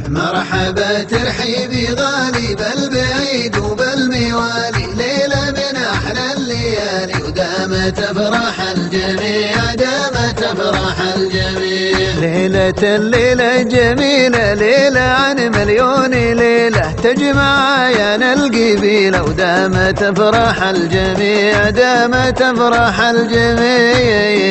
مرحبا ترحيبي غالي بالبعيد وبالموالي، ليلة من أحلى الليالي ودامت أفراح الجميع، دامت أفراح الجميع. الليلة جميلة، ليلة عن مليون ليلة تجمع عيان القبيلة، ودامت أفراح الجميع، دامت أفراح الجميع.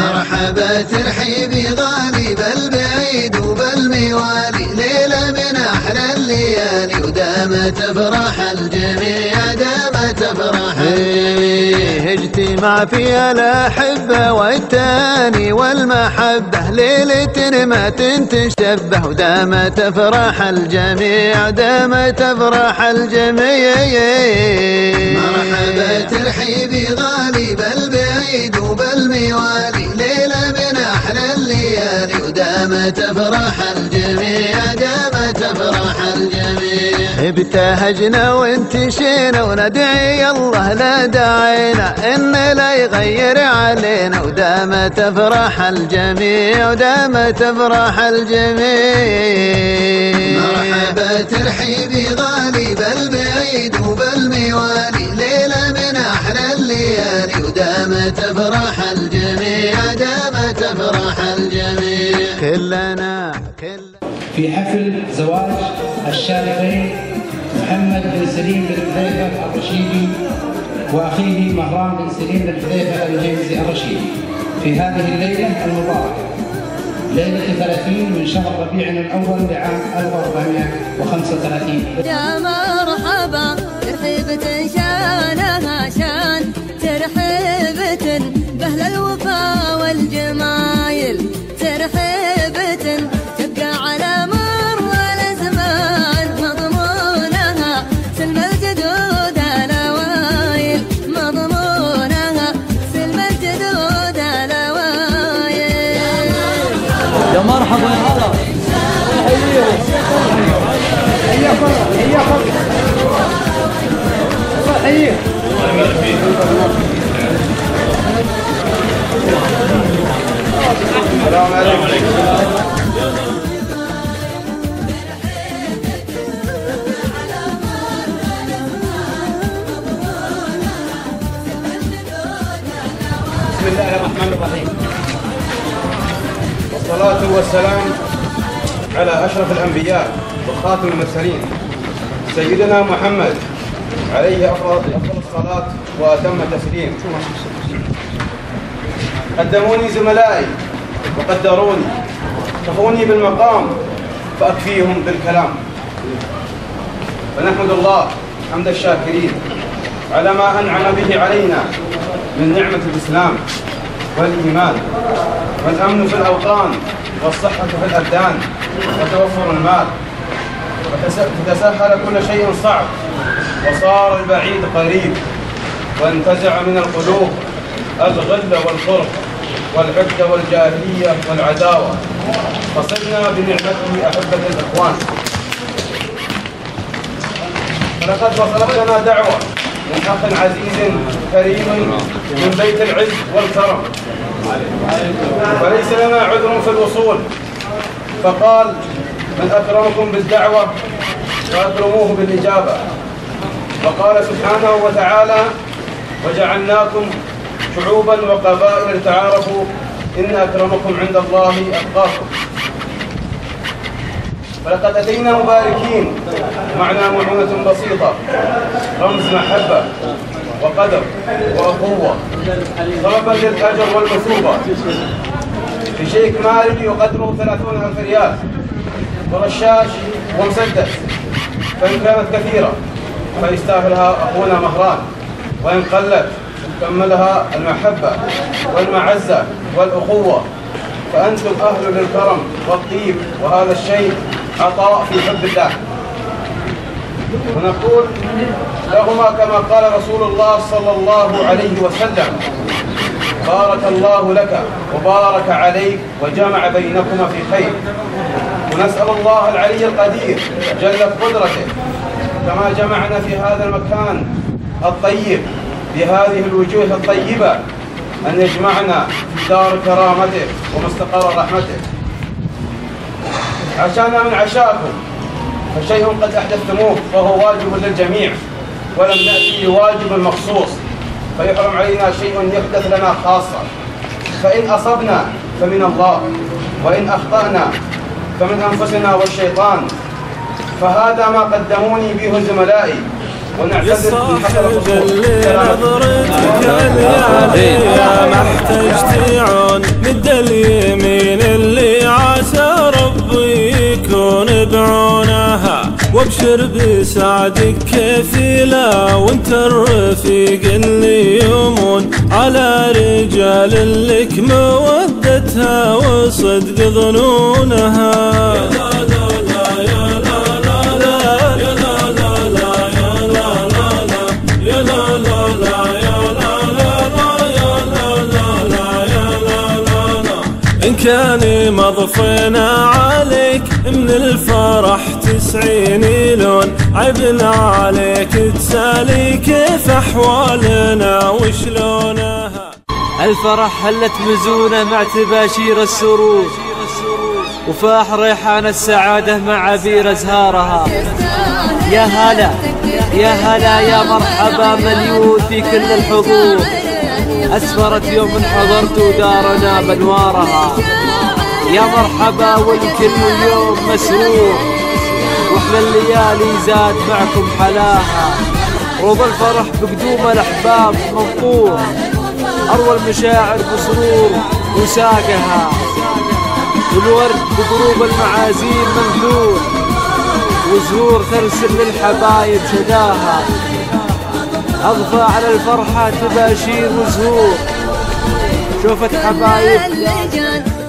مرحبا ترحيبي غالي بالبعيد وبالموالي، ليلة من أحلى الليالي ودامت أفراح الجميع، دامت أفراح الجميع. اجتماع فيها الأحبة والتاني والمحبة، ليلة ما تشبه ودامت أفراح الجميع، دامت أفراح الجميع. مرحبا ترحيبي غالي بالبعيد وبالموالي، ليلة من أحلى الليالي ودامت أفراح الجميع، دامت أفراح الجميع. ابتهجنا وانتشينا وندعي الله لا دعينا إن لا يغير علينا، ودامت أفراح الجميع، ودامت أفراح الجميع. مرحبا ترحيبي غالي بالبعيد وبالموالي، ليلة من أحلى الليالي ودامت أفراح الجميع، دامت أفراح الجميع. كلنا في حفل زواج الشارقين محمد بن سليم بن حذيفة الرشيدي وأخيه مهران بن سليم بن حذيفة الجيزي الرشيدي في هذه الليلة المباركة، ليلة 30 من شهر ربيع الأول لعام 1435. يا مرحبا ترحيبة شانها شان، ترحيبة بأهل الوفا والجمايل، ترحيبة تبقى على مر الأزمان، مضمونها سلم الجدود الأوايل، مضمونها سلم الجدود الأوايل. يا مرحبا يا هلا، حياكم حياكم الله يحييك. السلام عليكم. بسم الله الرحمن الرحيم، والصلاة والسلام على أشرف الأنبياء وخاتم المرسلين سيدنا محمد عليه أفضل الصلاة وأتم التسليم. قدموني زملائي وقدروني، كفوني بالمقام فأكفيهم بالكلام. فنحمد الله حمد الشاكرين على ما أنعم به علينا من نعمة الإسلام والإيمان والأمن في الأوطان والصحة في الأبدان وتوفر المال، فتسهل كل شيء صعب وصار البعيد قريب، وانتزع من القلوب الغل والفرق والعقد والجاهلية والعداوة، فصرنا بنعمته أحبة الإخوان. فلقد وصلت لنا دعوة من أخ عزيز كريم من بيت العز والكرم، فليس لنا عذر في الوصول، فقال: من أكرمكم بالدعوة فأكرموه بالإجابة. وقال سبحانه وتعالى: وجعلناكم شعوبا وقبائل لتعارفوا إن أكرمكم عند الله أتقاكم. فلقد أتينا مباركين معنا معونة بسيطة، رمز محبة وقدر وأخوة، طلبا للأجر والمثوبة، في شيك مالي يقدره 30,000 ريال، ورشاش ومسدس، فإن كانت كثيرة فيستاهلها أخونا مهران، وإن قلت كملها المحبة والمعزة والأخوة، فأنتم أهل للكرم والطيب، وهذا الشيء عطاء في حب الله. ونقول لهما كما قال رسول الله صلى الله عليه وسلم: بارك الله لك وبارك عليك وجمع بينكما في خير. ونسأل الله العلي القدير جل قدرته كما جمعنا في هذا المكان الطيب بهذه الوجوه الطيبة أن يجمعنا في دار كرامته ومستقر رحمته. عشانا من عشاكم، فشيء قد أحدثتموه فهو واجب للجميع، ولم نأتي بواجب مخصوص فيحرم علينا شيء يحدث لنا خاصة. فإن أصبنا فمن الله، وإن أخطأنا فمن أنفسنا والشيطان، فهذا ما قدموني به زملائي، ونعتذر من حق الرسول. يا محتاج تعون مد اليمين اللي عسى ربي يكون بعونها، وابشر بسعدك كفيلة وانت الرفيق اللي يمون على رجال لك مودتها وصدق ظنونها. إن كان مضفنا عليك من الفرح 90 لون، عيبنا عليك تسالي كيف أحوالنا وشلونها. الفرح هلت مزونة مع تباشير السرور، وفاح ريحان السعادة مع عبير أزهارها. يا هلا يا هلا يا مرحبا مليون في كل الحضور، أسفرت يوم حضرت دارنا بانوارها. يا مرحبا والكل اليوم مسرور، واحلى الليالي زاد معكم حلاها. روض الفرح بقدوم الأحباب منقور، أروى المشاعر بسرور وساقها، والورد بضروب المعازيم منثور، وزهور ترسل للحبايب شداها. أضفى على الفرحة تباشير وزهور، شوفت حبايب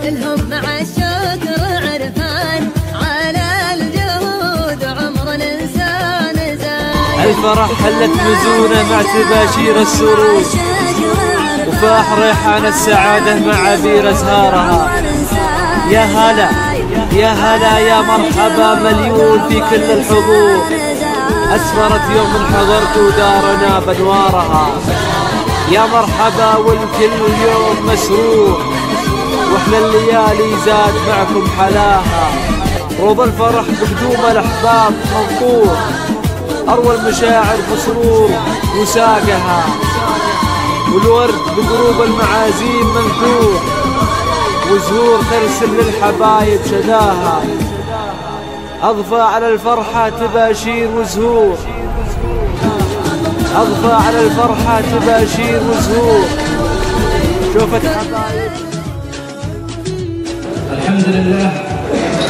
الهم مع الشكر عرفان على الجهود عمر الإنسان زاد. الفرح هلت مزونة مع تباشير السرور، وفاح ريحان السعادة مع عبير أزهارها. يا هلا يا هلا يا مرحبا مليون في كل الحضور، أسفرت يوم حضرت دارنا بانوارها. يا مرحبا والكل اليوم مسرور، واحلى الليالي زاد معكم حلاها. روض الفرح بقدوم الأحباب منقور، أروى المشاعر بسرور وساقها، والورد بضروب المعازيم منثور، وزهور ترسل للحبايب شداها. أضفى على الفرحة تباشير وزهور، أضفى على الفرحة تباشير وزهور، شوفت حبايب. الحمد لله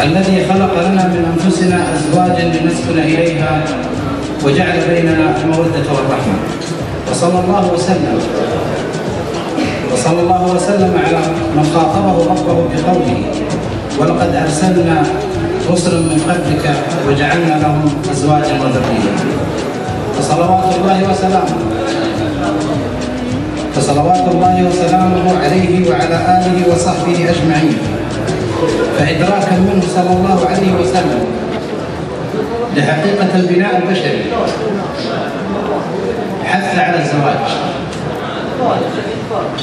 الذي خلق لنا من أنفسنا أزواجا لنسكن إليها، وجعل بيننا المودة والرحمة. وصلى الله وسلم على من خاطبه ربه بقوله: ولقد أرسلنا رسلا من قبلك وجعلنا لهم أزواجا وذرية. فصلوات الله وسلامه عليه وعلى آله وصحبه أجمعين. فإدراكا منه صلى الله عليه وسلم لحقيقة البناء البشري حث على الزواج،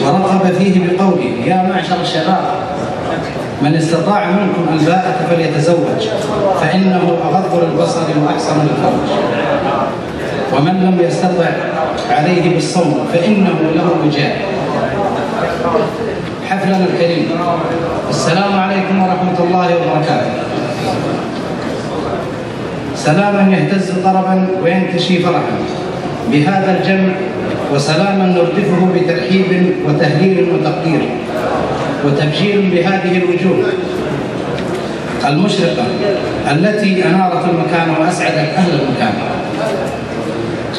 ورغب فيه بقوله: يا معشر الشباب من استطاع منكم الباءة فليتزوج، فإنه أغض للبصر وأحسن للفرج، ومن لم يستطع عليه بالصوم فإنه له وجاء. حفلنا الكريم، السلام عليكم ورحمة الله وبركاته. سلاما يهتز طربا وينتشي فرحا بهذا الجمع، وسلاما نردفه بترحيب وتهليل وتقدير وتبجيل بهذه الوجوه المشرقة التي أنارت المكان وأسعدت أهل المكان.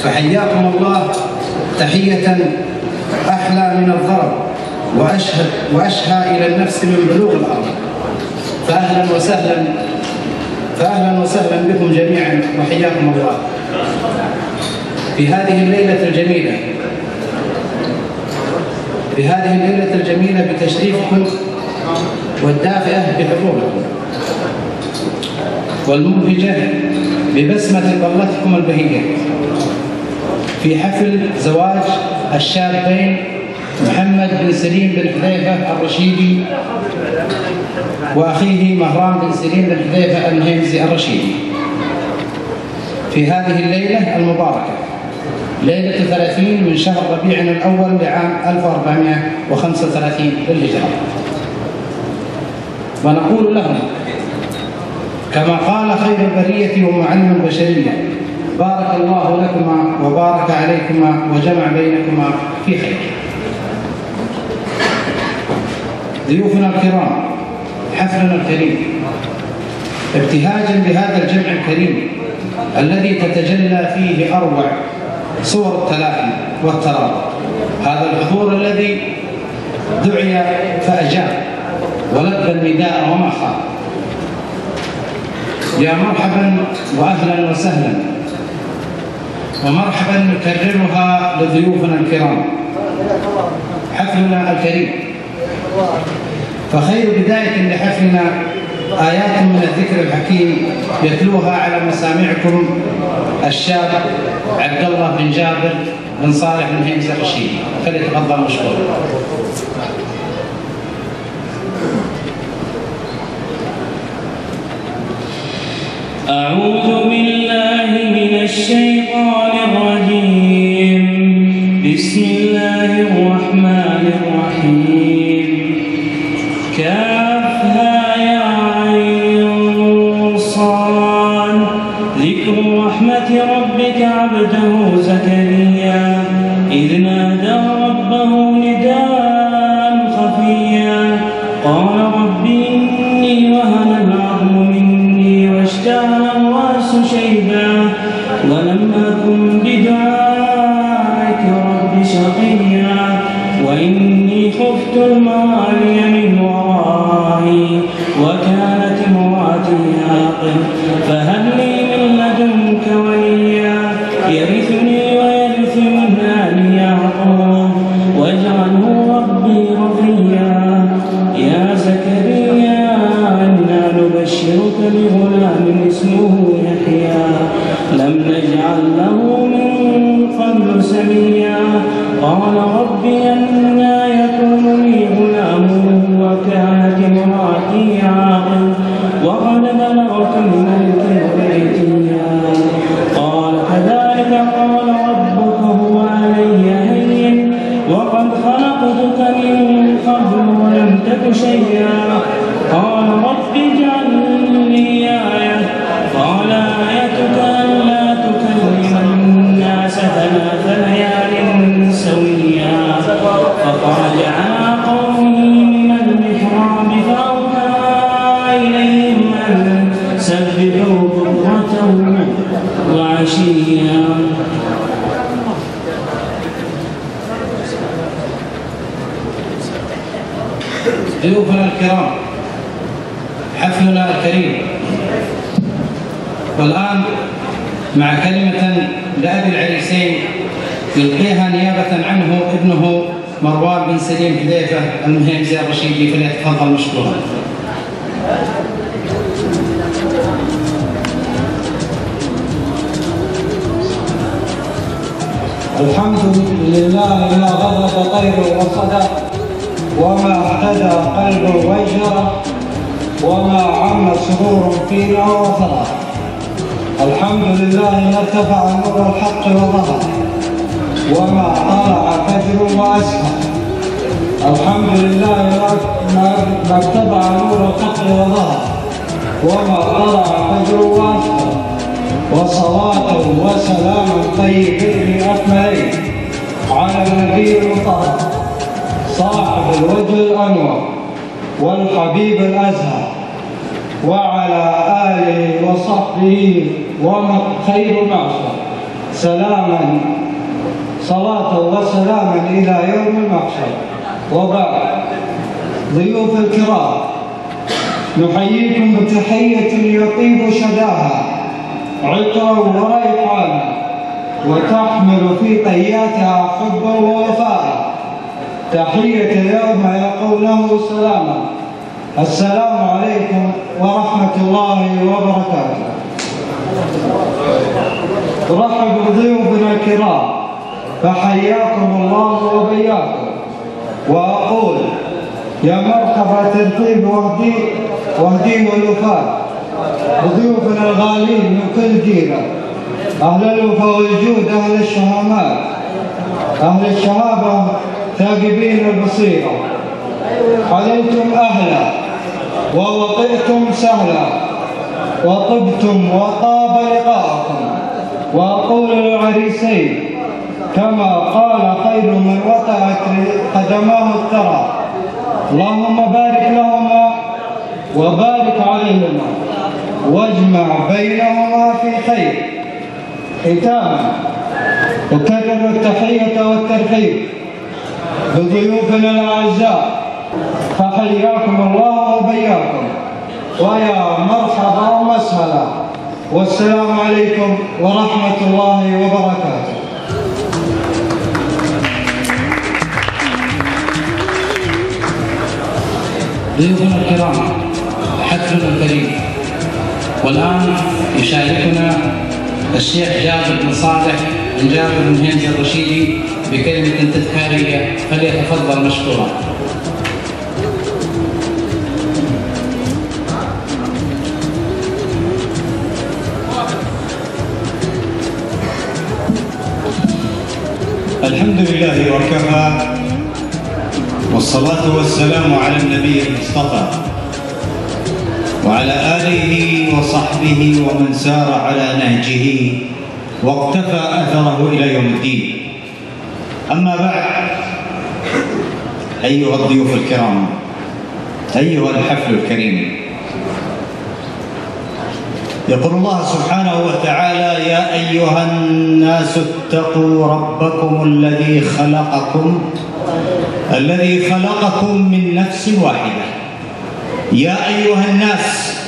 فحياكم الله تحية أحلى من الضرب وأشهى إلى النفس من بلوغ الأرض. فأهلا وسهلا بكم جميعا، وحياكم الله في هذه الليلة الجميلة بتشريفكم والدافئة بحضوركم، والمبهجة ببسمة طلتكم البهية في حفل زواج الشابين محمد بن سليم بن حذيفة الرشيدي وأخيه مهران بن سليم بن حذيفة المهيمزي الرشيدي في هذه الليلة المباركة، ليلة 30 من شهر ربيع الأول لعام 1435 للهجرة. ونقول لهم كما قال خير البرية ومعلم البشرية: بارك الله لكما وبارك عليكما وجمع بينكما في خير. ضيوفنا الكرام، حفلنا الكريم ابتهاجا بهذا الجمع الكريم الذي تتجلى فيه أروع صور التلاحم والترابط، هذا الحضور الذي دعي فأجاب ولبى النداء وما خاب. يا مرحبا وأهلا وسهلا ومرحبا نكررها لضيوفنا الكرام. حفلنا الكريم، فخير بداية لحفلنا آيات من الذكر الحكيم يتلوها على مسامعكم الشاب عبد الله بن جابر بن صالح بن هيمز الرشيدي، فليتفضل مشكورا. أعوذ بالله من الشيطان الرجيم. بسم الله الرحمن الرحيم. كافها يا عين صاد. ذكر رحمة ربك عبده زكريا إذ نادى ربه نداء خفيا قال رب إني وهن العظم مني واشتعل الرأس شيبا ولم أكن بدعائك رب شقيا وإني خفت الموالي من ورائي وكانت امرأتي عاقر فهب لي من لدنك وليا يرثني ويرث من آل يعقوب واجعله ربي رضيا. يا زكريا إنا نبشرك بغلام اسمه يحيى لم نجعل له من قبل سميا قال رب أنى يكون لي غلام وكانت امرأتي عاقر وقد بلغت من الكبر عتيا قال كذلك قال ربك هو علي هين وقد خلقتك من قبل ولم تك شيئا قال رب اجعل لي آية قال آيتك ألا تكلم الناس 3 ليال سويا فخرج على قومه من المحراب فأوحى إليهم أن سبحوا بكرة وعشيا. ضيوفنا الكرام، حفلنا الكريم، والآن مع كلمة لأبي العريسين يلقيها نيابة عنه ابنه مروان بن سليم حذيفة المهيمزي الرشيدي، فليتفضل مشكورا. الحمد لله ما غضب طير وصدى وما اهتدى قلب وجهه وما عم سرور فينا وفرح. الحمد لله ما ارتفع نور الحق وظهر وما طلع فجر واسفر. الحمد لله ما ارتفع نور الحق وظهر وما طلع فجر واسفر. وصلاة وسلام طيبين أكملين على النبي المطهر صاحب الوجه الأنور والحبيب الأزهر وعلى آله وصحبه وخير المعشر. سلاما صلاة وسلاما إلى يوم المحشر. وبعد، ضيوف الكرام، نحييكم بتحية يطيب شداها عطرا وريحانا وتحمل في طياتها حبا ووفاء. تحية يوم يقوله سلاما. السلام عليكم ورحمة الله وبركاته. أرحب بضيوفنا الكرام فحياكم الله وبياكم، وأقول يا مرحبا ترحيب وهدي والوفاء بضيوفنا الغالين من كل جيرة، أهل الوفاء والجود، أهل الشهامات، أهل الشهابة ثاقبين البصيرة. عليتم أهلا ووطئتم سهلا وطبتم وطاب لقاءكم. وأقول للعريسين كما قال خير من وطأت قدماه الثرى: اللهم بارك لهما وبارك عليهما واجمع بينهما في خير. ختاما أكرر التحية والترحيب بضيوفنا الأعزاء، فحياكم الله وبياكم، ويا مرحبا ومسهلا، والسلام عليكم ورحمة الله وبركاته. ضيوفنا الكرام، حفلنا كريم. والآن يشاركنا الشيخ جابر بن صالح بن جابر بن هندي الرشيدي بكلمة تذكارية، فليتفضل مشكورا. الحمد لله وكفى، والصلاة والسلام على النبي المصطفى وعلى آله وصحبه ومن سار على نهجه واقتفى أثره إلى يوم الدين. أما بعد، أيها الضيوف الكرام، أيها الحفل الكريم، يقول الله سبحانه وتعالى: يا أيها الناس اتقوا ربكم الذي خلقكم من نفس واحدة. يا أيها الناس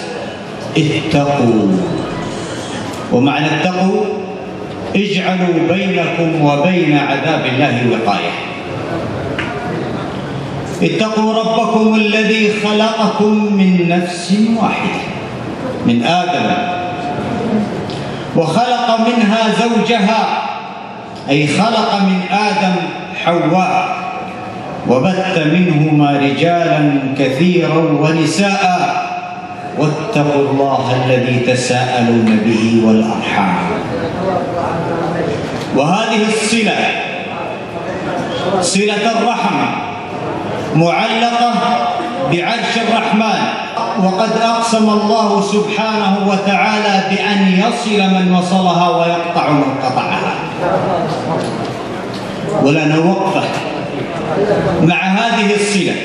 اتقوا. ومعنى اتقوا: اجعلوا بينكم وبين عذاب الله وقاية. اتقوا ربكم الذي خلقكم من نفس واحدة، من آدم، وخلق منها زوجها، أي خلق من آدم حواء، وبث منهما رجالا كثيرا ونساء، واتقوا الله الذي تساءلون به والأرحام. وهذه الصلة، صلة الرحم، معلقة بعرش الرحمن، وقد أقسم الله سبحانه وتعالى بأن يصل من وصلها ويقطع من قطعها. ولنا وقفة مع هذه الصلة،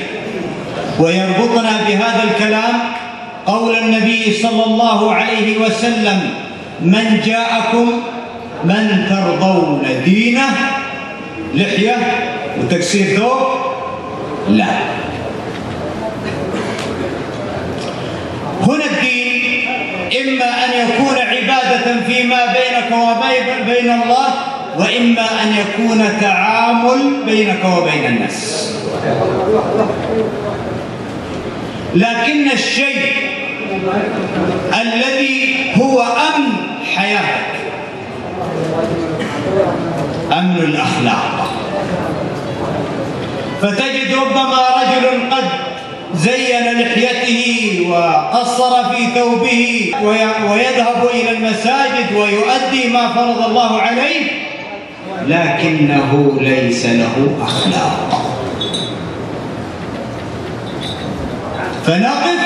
ويربطنا بهذا الكلام قول النبي صلى الله عليه وسلم: من جاءكم من ترضون دينه، لحية وتكسير ثوب؟ لا. هنا الدين إما أن يكون عبادة فيما بينك وبين الله، وإما أن يكون تعامل بينك وبين الناس. لكن الشيء الذي هو أمن حياتك، أمن الأخلاق. فتجد ربما رجل قد زين لحيته وقصر في ثوبه ويذهب إلى المساجد ويؤدي ما فرض الله عليه، لكنه ليس له أخلاق. فنقف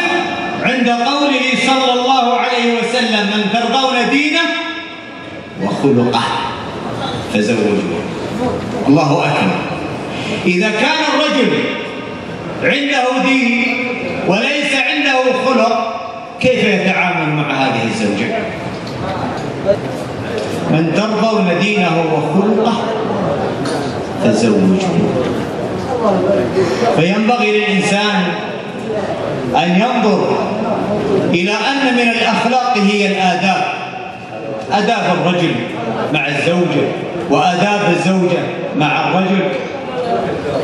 عند قوله صلى الله عليه وسلم: من ترضون دينه وخلقه فزوجوه. الله أكبر. إذا كان الرجل عنده دين وليس عنده خلق، كيف يتعامل مع هذه الزوجة؟ من ترضون دينه وخلقه فزوجوه. فينبغي للإنسان أن ينظر إلى أن من الأخلاق هي الآداب، آداب الرجل مع الزوجة، وآداب الزوجة مع الرجل،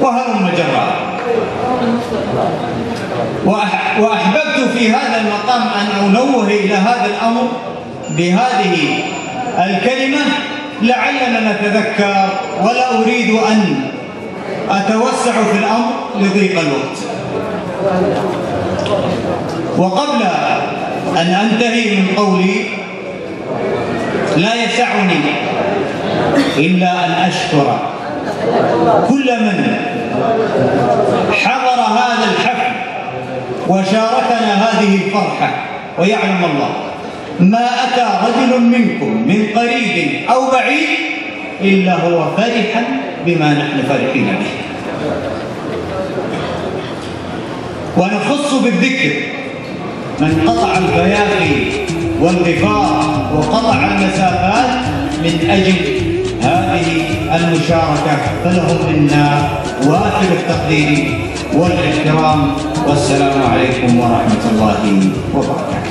وهلم جرا. وأحببت في هذا المقام أن أنوه إلى هذا الأمر بهذه الكلمة لعلنا نتذكر، ولا أريد أن أتوسع في الأمر لضيق الوقت. وقبل أن أنتهي من قولي لا يسعني إلا أن أشكر كل من حضر هذا الحفل وشاركنا هذه الفرحة. ويعلم الله ما أتى رجل منكم من قريب أو بعيد إلا هو فرحا بما نحن فرحين به. ونخص بالذكر من قطع البياقي والغفار وقطع المسافات من أجل هذه المشاركة، فلهم منا وافر التقدير والاحترام. والسلام عليكم ورحمة الله وبركاته.